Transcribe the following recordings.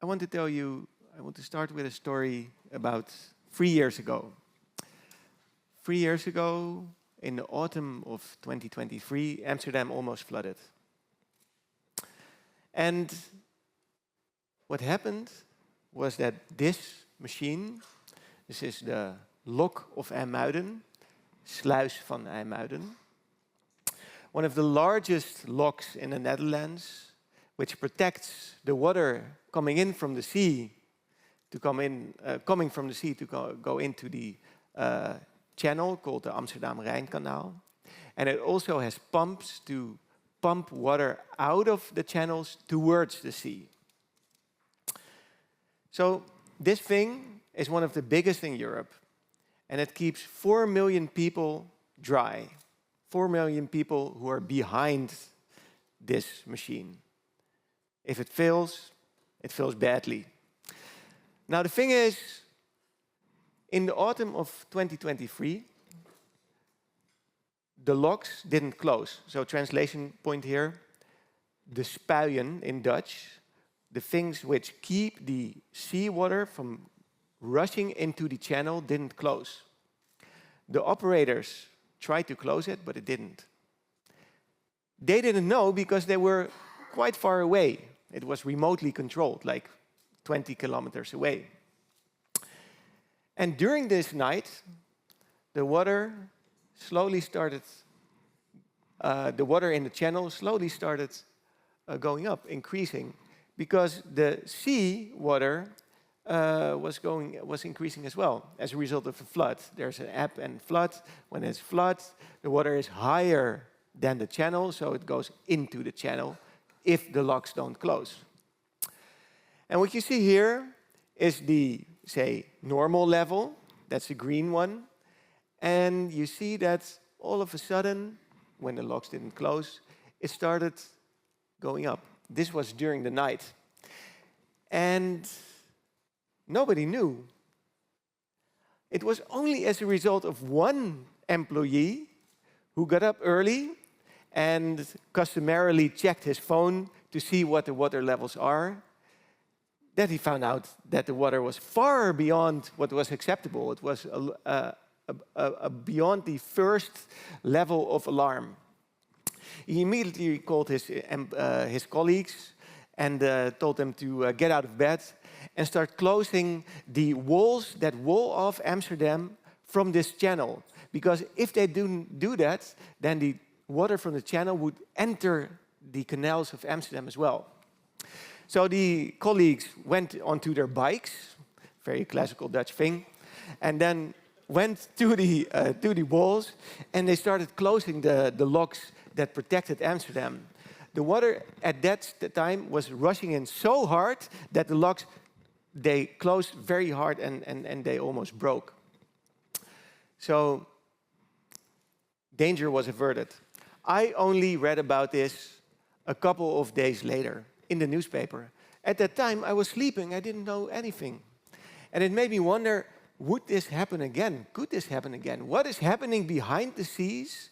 I want to start with a story about 3 years ago. 3 years ago, in the autumn of 2023, Amsterdam almost flooded. And what happened was that this machine, this is the lock of IJmuiden, sluis van IJmuiden, one of the largest locks in the Netherlands, which protects the water coming from the sea to go into the channel called the Amsterdam-Rijnkanaal. And it also has pumps to pump water out of the channels towards the sea. So this thing is one of the biggest in Europe, and it keeps 4 million people dry. 4 million people who are behind this machine. If it fails badly. Now the thing is, in the autumn of 2023, the locks didn't close. So translation point here, the spuien in Dutch, the things which keep the seawater from rushing into the channel didn't close. The operators tried to close it, but it didn't. They didn't know because they were quite far away. It was remotely controlled, like 20 kilometers away. And during this night, the water in the channel slowly started going up, increasing, because the sea water was increasing as well as a result of a flood. There's an ebb and flood. When it's flood, the water is higher than the channel, so it goes into the channel if the locks don't close. And what you see here is the, say, normal level. That's the green one. And you see that all of a sudden, when the locks didn't close, it started going up. This was during the night. And nobody knew. It was only as a result of one employee who got up early and customarily checked his phone to see what the water levels are, that he found out that the water was far beyond what was acceptable. It was beyond the first level of alarm. He immediately called his colleagues and told them to get out of bed and start closing the walls that wall off Amsterdam from this channel. Because if they didn't do that, then the water from the channel would enter the canals of Amsterdam as well. So the colleagues went onto their bikes, very classical Dutch thing, and then went to the walls, and they started closing the locks that protected Amsterdam. The water at that time was rushing in so hard that the locks, they closed very hard and they almost broke. So danger was averted. I only read about this a couple of days later in the newspaper. At that time, I was sleeping. I didn't know anything. And it made me wonder, would this happen again? Could this happen again? What is happening behind the scenes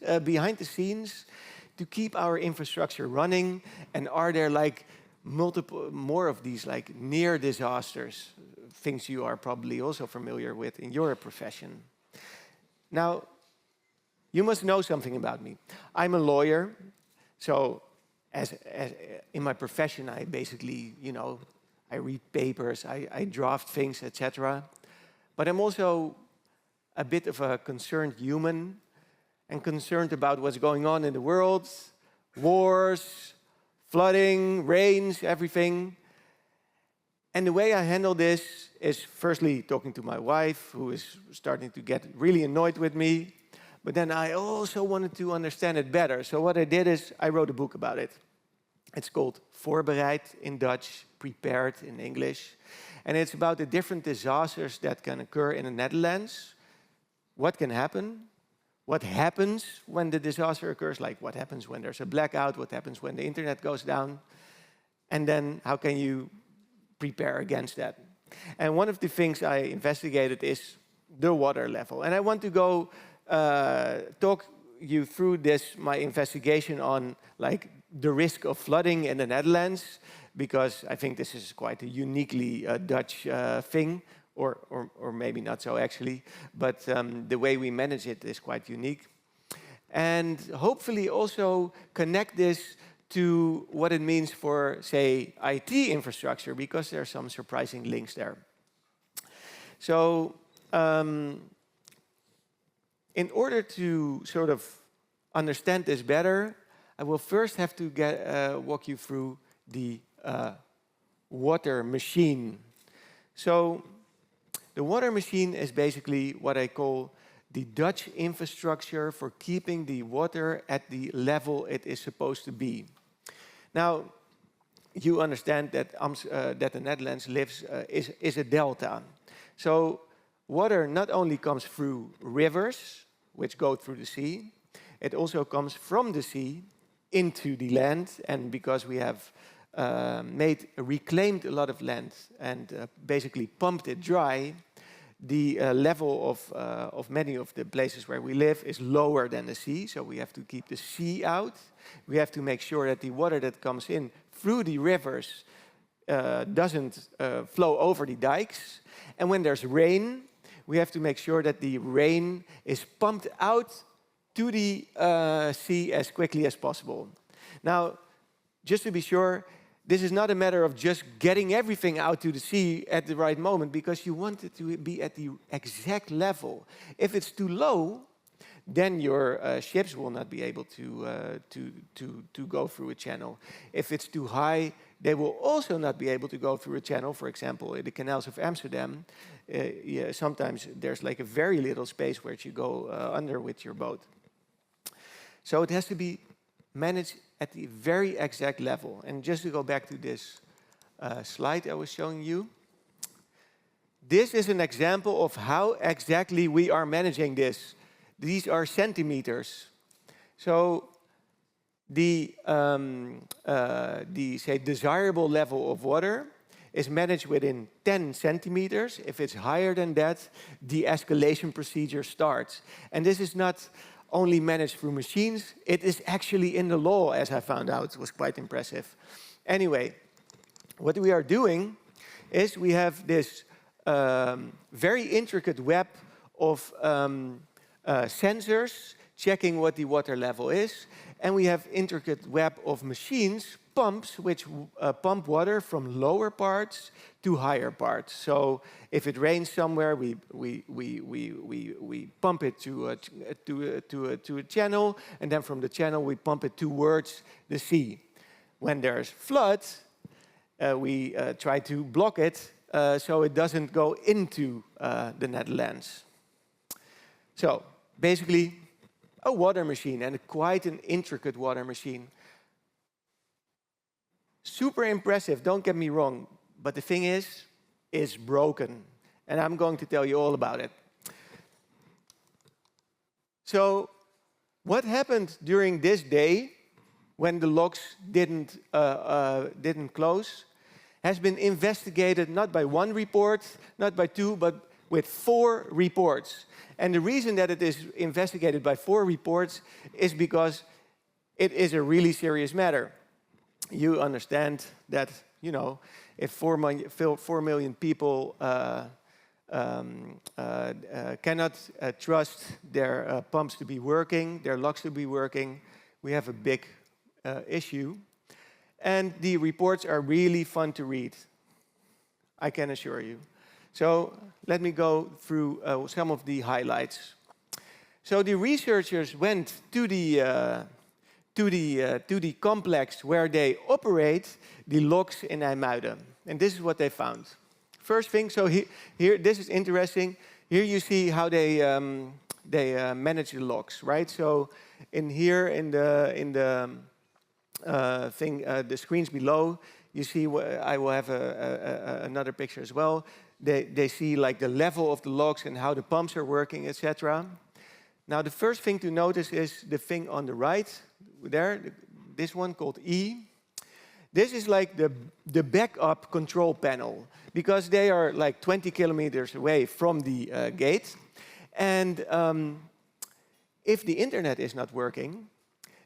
to keep our infrastructure running? And are there like more of these like near disasters, things you are probably also familiar with in your profession? Now, you must know something about me. I'm a lawyer, so as in my profession, I basically, I read papers, I draft things, etc. But I'm also a bit of a concerned human and concerned about what's going on in the world, wars, flooding, rains, everything. And the way I handle this is firstly talking to my wife, who is starting to get really annoyed with me. But then I also wanted to understand it better. So what I did is I wrote a book about it. It's called Voorbereid in Dutch, Prepared in English. And it's about the different disasters that can occur in the Netherlands. What can happen? What happens when the disaster occurs? Like what happens when there's a blackout? What happens when the internet goes down? And then how can you prepare against that? And one of the things I investigated is the water level. And I want to go talk you through my investigation on like the risk of flooding in the Netherlands, because I think this is quite a uniquely Dutch thing, or maybe not so actually, but the way we manage it is quite unique. And hopefully also connect this to what it means for, say, IT infrastructure, because there are some surprising links there. So in order to sort of understand this better, I will first have to walk you through the water machine. So the water machine is basically what I call the Dutch infrastructure for keeping the water at the level it is supposed to be. Now, you understand that the Netherlands is a delta. So water not only comes through rivers, which go through the sea, it also comes from the sea into the land. And because we have reclaimed a lot of land and basically pumped it dry, the level of many of the places where we live is lower than the sea. So we have to keep the sea out. We have to make sure that the water that comes in through the rivers doesn't flow over the dikes. And when there's rain, we have to make sure that the rain is pumped out to the sea as quickly as possible. Now, just to be sure, this is not a matter of just getting everything out to the sea at the right moment, because you want it to be at the exact level. If it's too low, then your ships will not be able to go through a channel. If it's too high, they will also not be able to go through a channel. For example, in the canals of Amsterdam, sometimes there's like a very little space where you go under with your boat. So it has to be managed at the very exact level. And just to go back to this slide I was showing you, this is an example of how exactly we are managing this. These are centimeters. So the say desirable level of water is managed within 10 centimeters. If it's higher than that, the escalation procedure starts. And this is not only managed through machines, it is actually in the law, as I found out. It was quite impressive. Anyway, what we are doing is we have this very intricate web of sensors checking what the water level is, and we have intricate web of machines, pumps, which pump water from lower parts to higher parts. So if it rains somewhere, we pump it to a channel, and then from the channel we pump it towards the sea. When there's flood, we try to block it so it doesn't go into the Netherlands. So basically, a water machine, and quite an intricate water machine. Super impressive, don't get me wrong, but the thing is, it's broken. And I'm going to tell you all about it. So, what happened during this day when the locks didn't close has been investigated not by one report, not by two, but with 4 reports. And the reason that it is investigated by 4 reports is because it is a really serious matter. You understand that, you know, if 4 million people cannot trust their pumps to be working, their locks to be working, we have a big issue. And the reports are really fun to read, I can assure you. So let me go through some of the highlights. So the researchers went to the complex where they operate the locks in IJmuiden, and this is what they found. First thing, so here this is interesting. Here you see how they manage the locks, right? So in the screens below, you see. I will have another picture as well. They see like the level of the locks and how the pumps are working, etc. Now the first thing to notice is the thing on the right there, this one called E. This is like the backup control panel, because they are like 20 kilometers away from the gate. And if the internet is not working,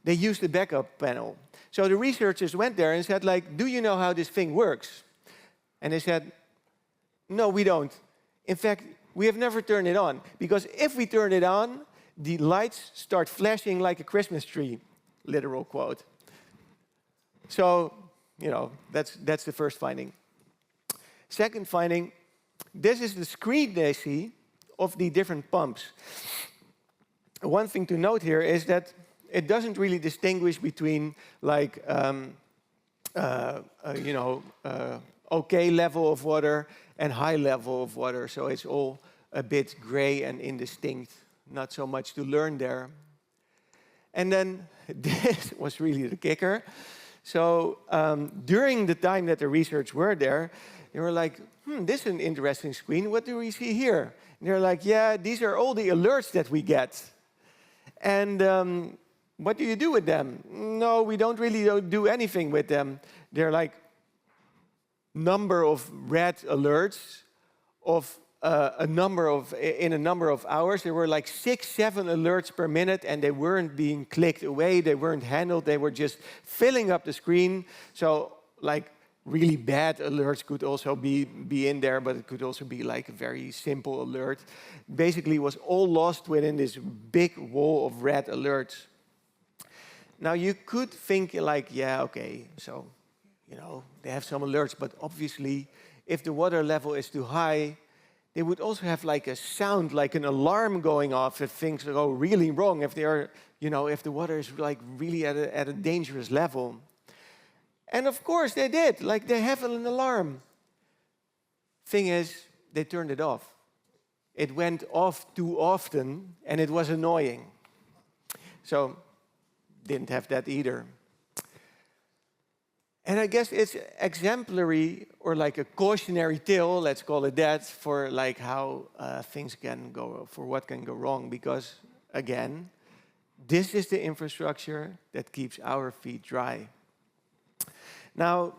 they use the backup panel. So the researchers went there and said, like, do you know how this thing works? And they said, no, we don't. In fact, we have never turned it on, because if we turn it on, the lights start flashing like a Christmas tree, literal quote. So, you know, that's the first finding. Second finding, this is the screen they see of the different pumps. One thing to note here is that it doesn't really distinguish between, like, okay level of water and high level of water. So it's all a bit gray and indistinct, not so much to learn there. And then this was really the kicker. So during the time that the research were there, they were like, this is an interesting screen. What do we see here? And they're like, yeah, these are all the alerts that we get. And what do you do with them? No, we don't really do anything with them. They're like number of red alerts of in a number of hours. There were like 6, 7 alerts per minute, and they weren't being clicked away. They weren't handled. They were just filling up the screen. So like really bad alerts could also be in there, but it could also be like a very simple alert. Basically, it was all lost within this big wall of red alerts. Now you could think like, yeah, okay, so, you know, they have some alerts, but obviously if the water level is too high, they would also have like a sound, like an alarm going off if things go really wrong, if they are, you know, if the water is like really at a dangerous level. And of course they did, like they have an alarm. Thing is, they turned it off. It went off too often and it was annoying. So, didn't have that either. And I guess it's exemplary, or like a cautionary tale, let's call it that, for like how things can go, for what can go wrong. Because again, this is the infrastructure that keeps our feet dry. Now,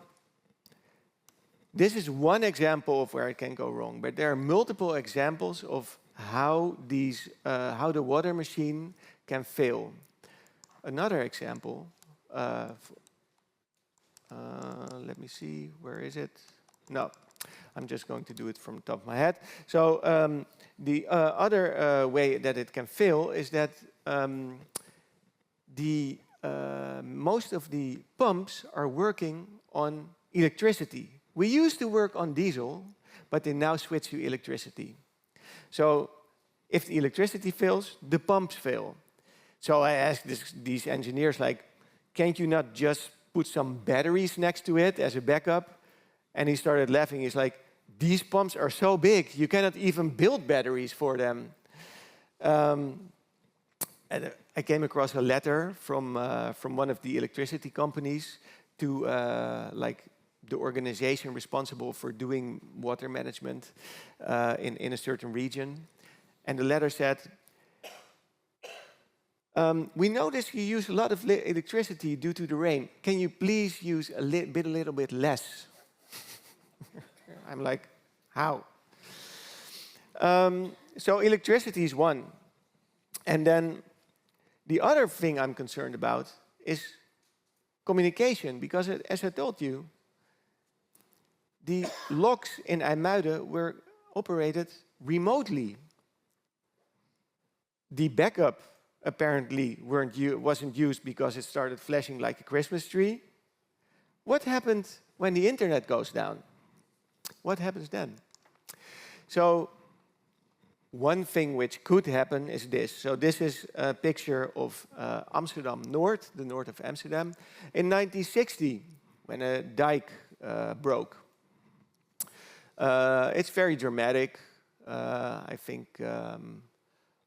this is one example of where it can go wrong, but there are multiple examples of how how the water machine can fail. Another example, let me see, where is it? No, I'm just going to do it from the top of my head. So the other way that it can fail is that most of the pumps are working on electricity. We used to work on diesel, but they now switch to electricity. So if the electricity fails, the pumps fail. So I asked these engineers, like, can't you not just put some batteries next to it as a backup? And he started laughing. He's like, these pumps are so big, you cannot even build batteries for them. And I came across a letter from one of the electricity companies to like the organization responsible for doing water management in a certain region. And the letter said, we notice you use a lot of electricity due to the rain. Can you please use a little bit less? I'm like, how? So electricity is one. And then the other thing I'm concerned about is communication, because as I told you, the locks in IJmuiden were operated remotely. The backup apparently wasn't used because it started flashing like a Christmas tree. What happened when the internet goes down? What happens then? So one thing which could happen is this. So this is a picture of Amsterdam North, the north of Amsterdam, in 1960, when a dike broke. It's very dramatic. I think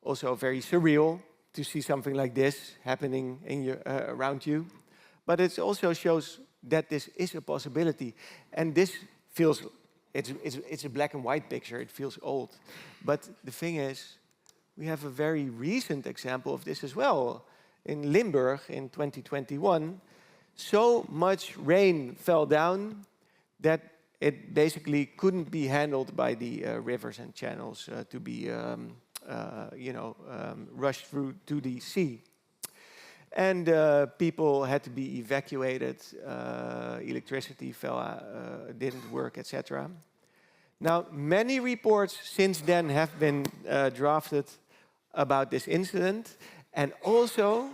also very surreal to see something like this happening around you. But it also shows that this is a possibility. And this feels, it's a black and white picture, it feels old. But the thing is, we have a very recent example of this as well. In Limburg in 2021, so much rain fell down that it basically couldn't be handled by the rivers and channels to be rushed through to the sea. And people had to be evacuated, electricity didn't work, etc. Now, many reports since then have been drafted about this incident, and also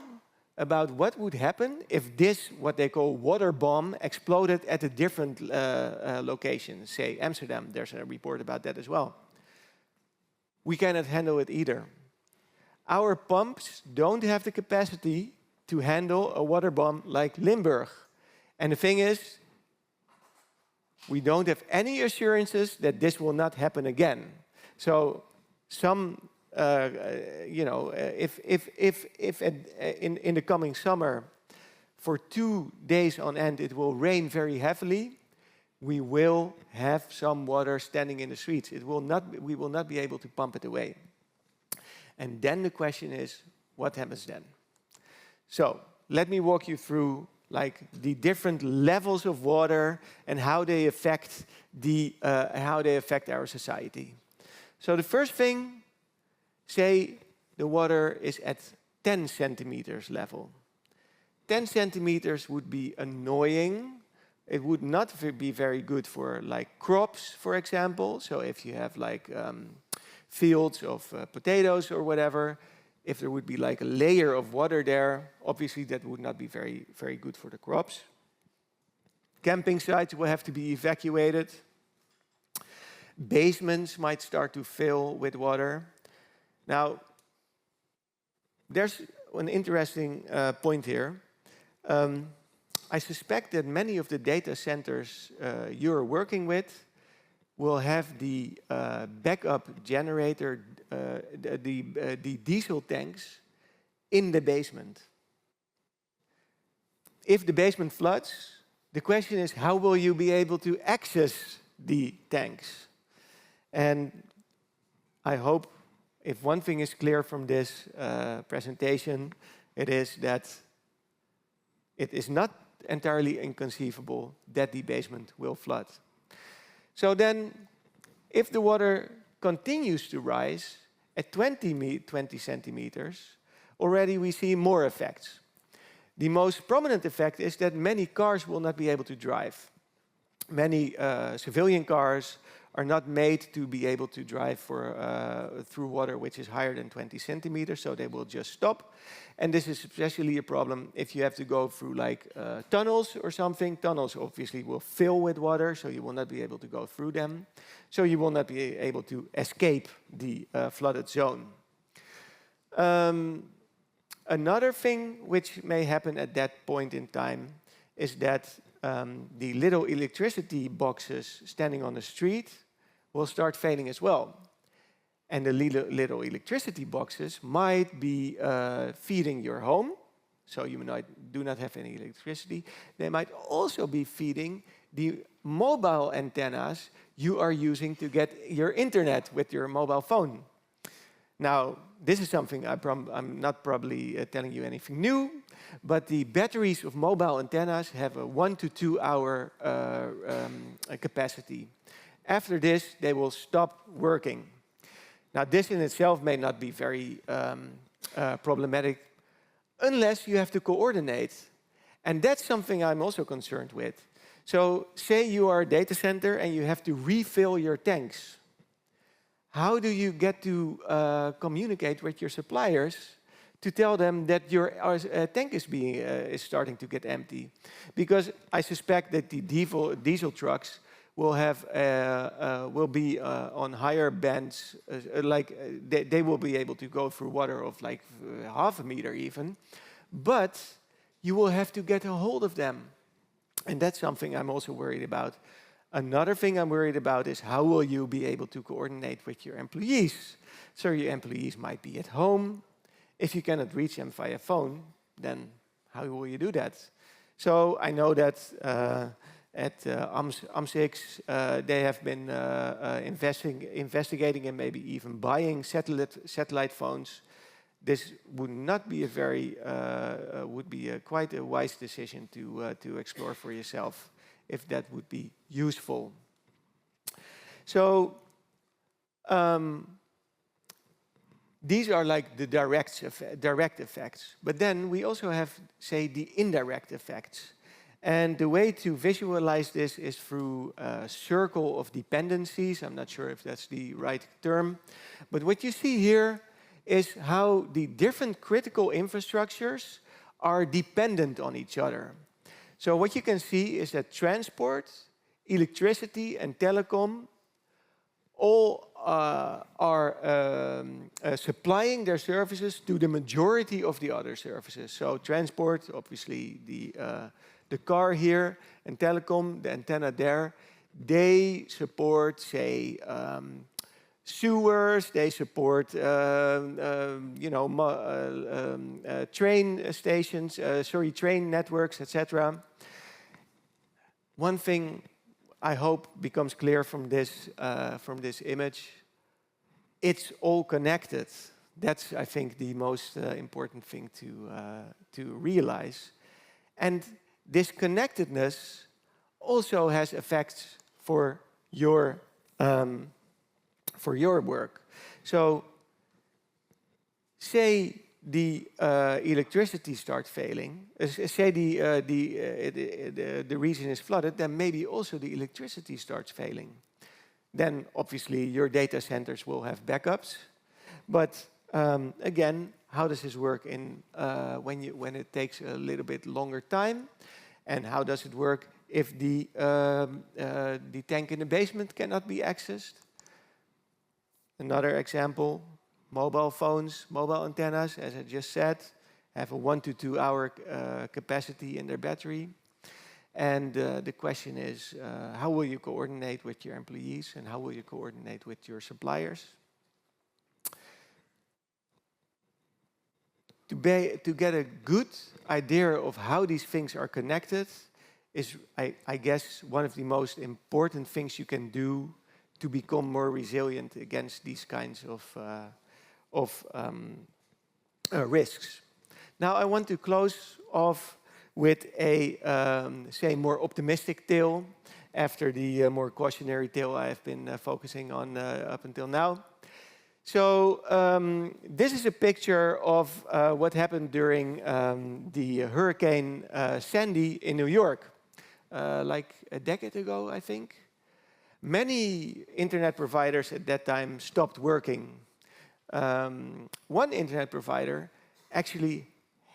about what would happen if this, what they call water bomb, exploded at a different location, say Amsterdam. There's a report about that as well. We cannot handle it either. Our pumps don't have the capacity to handle a water bomb like Limburg. And the thing is, we don't have any assurances that this will not happen again. So some, if in the coming summer, for 2 days on end, it will rain very heavily, we will have some water standing in the streets. We will not be able to pump it away. And then the question is, what happens then? So let me walk you through like the different levels of water and how they affect our society. So the first thing, say the water is at 10 centimeters level. 10 centimeters would be annoying. It would not be very good for like crops, for example. So if you have like fields of potatoes or whatever, if there would be like a layer of water there, obviously that would not be very, very good for the crops. Camping sites will have to be evacuated. Basements might start to fill with water. Now, there's an interesting point here. I suspect that many of the data centers you're working with will have the backup generator, the diesel tanks in the basement. If the basement floods, the question is, how will you be able to access the tanks? And I hope if one thing is clear from this presentation, it is that it is not entirely inconceivable that the basement will flood. So then, if the water continues to rise at 20 centimeters, already we see more effects. The most prominent effect is that many cars will not be able to drive. Many civilian cars are not made to be able to drive through water which is higher than 20 centimeters, so they will just stop. And this is especially a problem if you have to go through like tunnels or something. Tunnels obviously will fill with water, so you will not be able to go through them. So you will not be able to escape the flooded zone. Another thing which may happen at that point in time is that the little electricity boxes standing on the street will start failing as well. And the little electricity boxes might be feeding your home, so you do not have any electricity. They might also be feeding the mobile antennas you are using to get your internet with your mobile phone. Now, this is something I'm not probably telling you anything new, but the batteries of mobile antennas have a 1 to 2 hour capacity. After this, they will stop working. Now, this in itself may not be very problematic unless you have to coordinate. And that's something I'm also concerned with. So, say you are a data center and you have to refill your tanks. How do you get to communicate with your suppliers to tell them that your tank is starting to get empty? Because I suspect that the diesel trucks will be on higher bands, they will be able to go through water of like half a meter even, but you will have to get a hold of them. And that's something I'm also worried about. Another thing I'm worried about is how will you be able to coordinate with your employees? So your employees might be at home. If you cannot reach them via phone, then how will you do that? So I know that at AMS-IX, they have been investigating and maybe even buying satellite phones. This would not be quite a wise decision to explore for yourself, if that would be useful. So These are like the direct effects. But then we also have, say, the indirect effects. And the way to visualize this is through a circle of dependencies. I'm not sure if that's the right term. But what you see here is how the different critical infrastructures are dependent on each other. So what you can see is that transport, electricity, and telecom all are supplying their services to the majority of the other services. So transport, obviously the car here, and telecom, the antenna there, they support, say, sewers, they support, train stations, train networks, etc. One thing I hope becomes clear from this image, it's all connected. That's, I think, the most important thing to realize. And this connectedness also has effects for your work. So, say the electricity starts failing, say the region is flooded, then maybe also the electricity starts failing. Then obviously your data centers will have backups. But again, how does this work when it takes a little bit longer time? And how does it work if the tank in the basement cannot be accessed? Another example, mobile phones, mobile antennas, as I just said, have a 1 to 2 hour capacity in their battery. And the question is, how will you coordinate with your employees and how will you coordinate with your suppliers? To get a good idea of how these things are connected is, I guess, one of the most important things you can do to become more resilient against these kinds of risks. Now I want to close off with a, say, more optimistic tale after the more cautionary tale I have been focusing on up until now. So this is a picture of what happened during the Hurricane Sandy in New York, like a decade ago, I think. Many internet providers at that time stopped working. One internet provider actually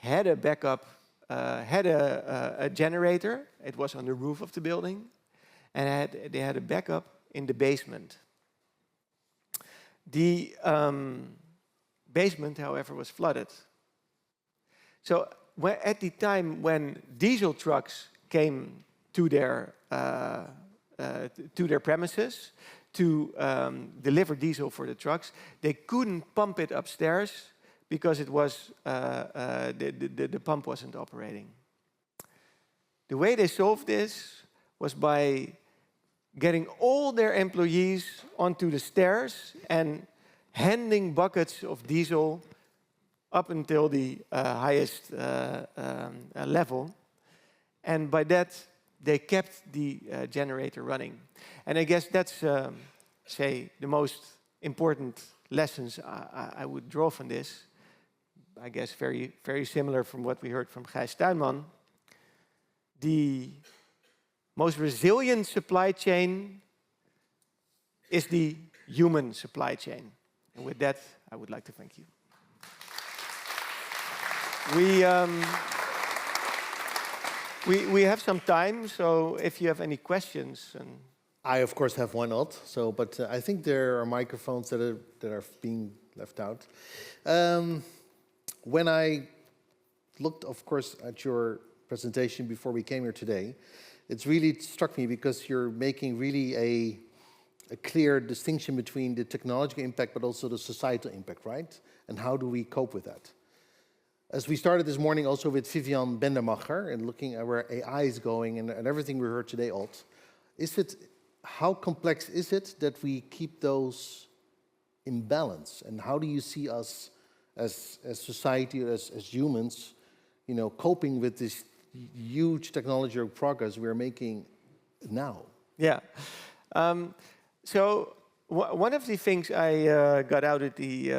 had a backup, had a generator. It was on the roof of the building, and they had a backup in the basement. The basement, however, was flooded. So at the time when diesel trucks came to their premises to deliver diesel for the trucks, they couldn't pump it upstairs because it was the pump wasn't operating. The way they solved this was by getting all their employees onto the stairs and handing buckets of diesel up until the highest level. And by that, they kept the generator running. And I guess that's, say, the most important lessons I would draw from this. I guess very, very similar from what we heard from Gijs Tuinman. The most resilient supply chain is the human supply chain. And with that, I would like to thank you. We have some time, so if you have any questions. I, of course, have one alt, but I think there are microphones that are being left out. When I looked, of course, at your presentation before we came here today, it's really struck me because you're making really a clear distinction between the technological impact but also the societal impact, right? And how do we cope with that? As we started this morning also with Vivian Bendermacher and looking at where AI is going and everything we heard today, Alt, how complex is it that we keep those in balance? And how do you see us as society, as humans, coping with this huge technological progress we're making now? Yeah. So One of the things I got out of the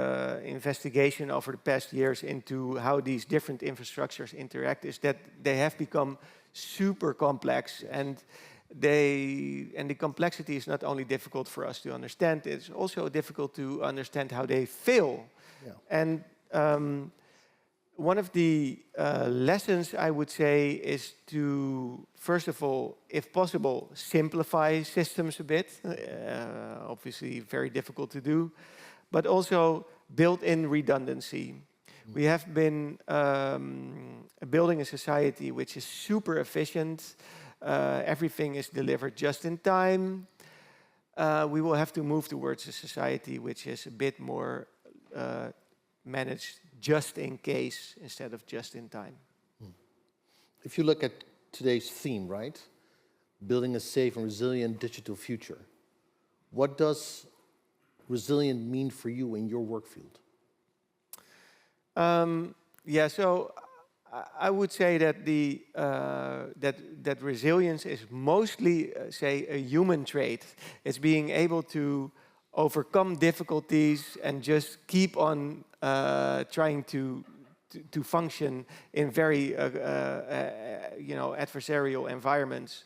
investigation over the past years into how these different infrastructures interact is that they have become super complex, and the complexity is not only difficult for us to understand, it's also difficult to understand how they fail. Yeah. And one of the lessons I would say is to, first of all, if possible, simplify systems a bit. Obviously, very difficult to do, but also build in redundancy. We have been building a society which is super efficient. Everything is delivered just in time. We will have to move towards a society which is a bit more managed just in case instead of just in time. If you look at today's theme, right? Building a safe and resilient digital future. What does resilient mean for you in your work field? Yeah, so I would say that that resilience is mostly, say, a human trait. It's being able to overcome difficulties and just keep on trying to function in very adversarial environments.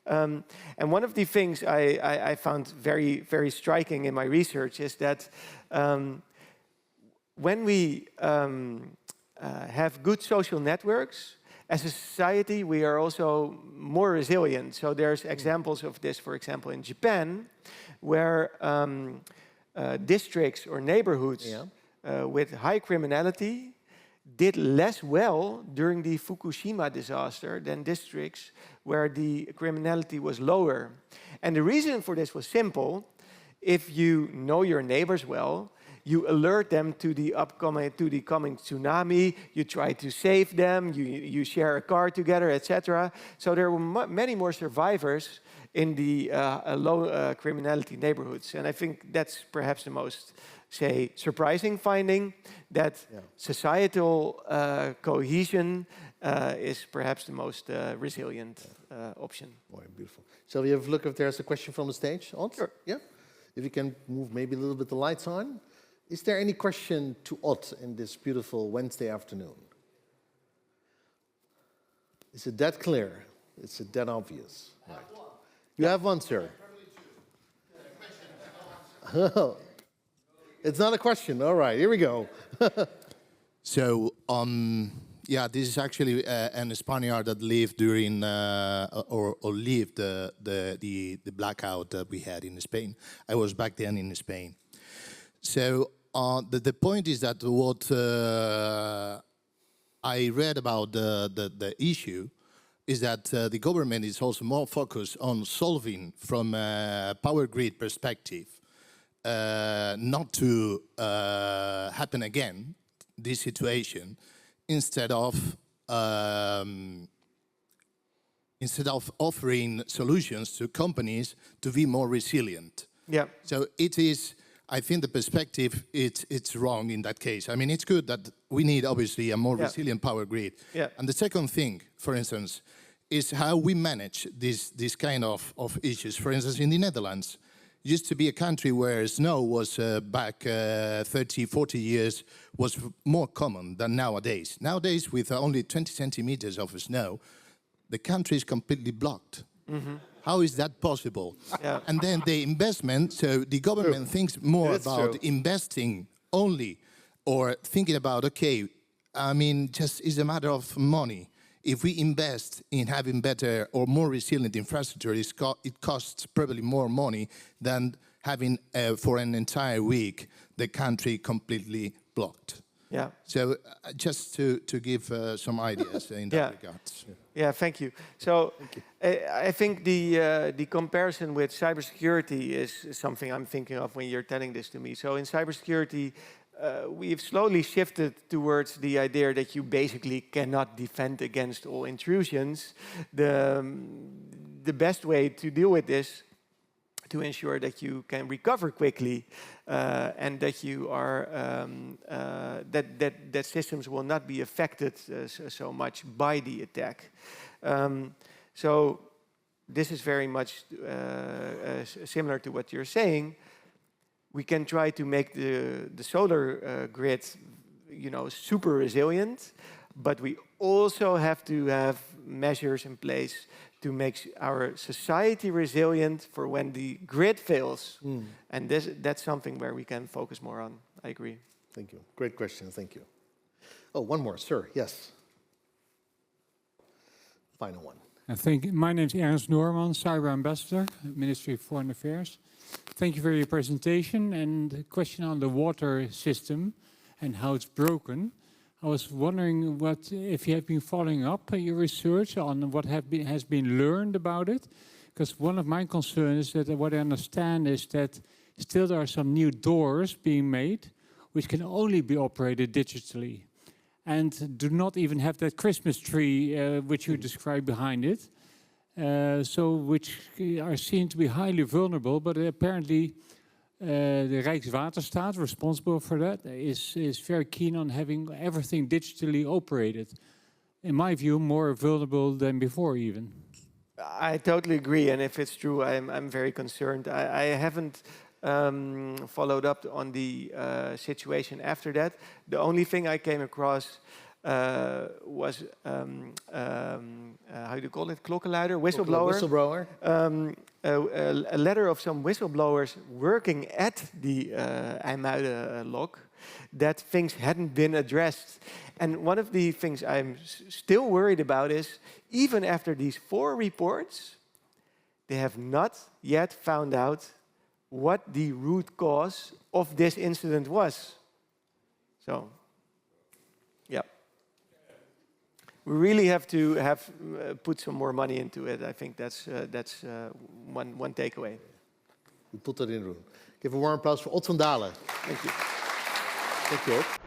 And one of the things I found very, very striking in my research is that when we have good social networks, as a society, we are also more resilient. So there's examples of this, for example, in Japan, where districts or neighborhoods with high criminality did less well during the Fukushima disaster than districts where the criminality was lower. And the reason for this was simple. If you know your neighbors well, you alert them to the coming tsunami, you try to save them, you share a car together, etc. So there were many more survivors in the low criminality neighborhoods. And I think that's perhaps the most, say, surprising finding, that societal cohesion is perhaps the most resilient option. Boy, beautiful. Shall we have a look if there's a question from the stage? Ott? Sure. Yeah? If you can move maybe a little bit the lights on. Is there any question to Ott in this beautiful Wednesday afternoon? Is it that clear? Is it that obvious? Right. You have one, sir. It's not a question. All right, here we go. So, yeah, this is actually an Spaniard that lived during or lived the blackout that we had in Spain. I was back then in Spain. So the point is that what I read about the issue is that the government is also more focused on solving from a power grid perspective, not to happen again, this situation, instead of offering solutions to companies to be more resilient. Yeah. So it is, I think the perspective, it's wrong in that case. I mean, it's good that we need, obviously, a more resilient power grid. Yeah. And the second thing, for instance, is how we manage this kind of issues. For instance, in the Netherlands, used to be a country where snow was back 30, 40 years, was more common than nowadays. Nowadays, with only 20 centimeters of snow, the country is completely blocked. Mm-hmm. How is that possible? Yeah. And then the investment, so the government thinks more about investing only, or thinking about, okay, I mean, just is a matter of money. If we invest in having better or more resilient infrastructure, it costs probably more money than having, for an entire week, the country completely blocked. Yeah. So just to give some ideas in that regard. Yeah, thank you. So I think the comparison with cybersecurity is something I'm thinking of when you're telling this to me. So in cybersecurity, we've slowly shifted towards the idea that you basically cannot defend against all intrusions. The best way to deal with this, to ensure that you can recover quickly and that you are that systems will not be affected so much by the attack. So this is very much similar to what you're saying. we can try to make the solar grid, super resilient, but we also have to have measures in place to make our society resilient for when the grid fails. And that's something where we can focus more on. I agree. Thank you. Great question. Thank you. Oh, one more, sir. Yes. Final one. Thank you. My name is Ernst Noorman, Cyber Ambassador, Ministry of Foreign Affairs. Thank you for your presentation and the question on the water system and how it's broken. I was wondering if you have been following up your research on what has been learned about it, because one of my concerns is that what I understand is that still there are some new doors being made which can only be operated digitally and do not even have that Christmas tree which you described behind it, which are seen to be highly vulnerable, but apparently the Rijkswaterstaat, responsible for that, is very keen on having everything digitally operated. In my view, more vulnerable than before even. I totally agree, and if it's true, I'm very concerned. I haven't followed up on the situation after that. The only thing I came across was, how do you call it, klokkenluider, whistleblower? Whistleblower. A letter of some whistleblowers working at the IJmuiden that things hadn't been addressed. And one of the things I'm still worried about is, even after these 4 reports, they have not yet found out what the root cause of this incident was. So, yeah. We really have to put some more money into it. I think that's one takeaway. We put that in the room. Give a warm applause for Ott van Daalen. Thank you. Thank you, Ott.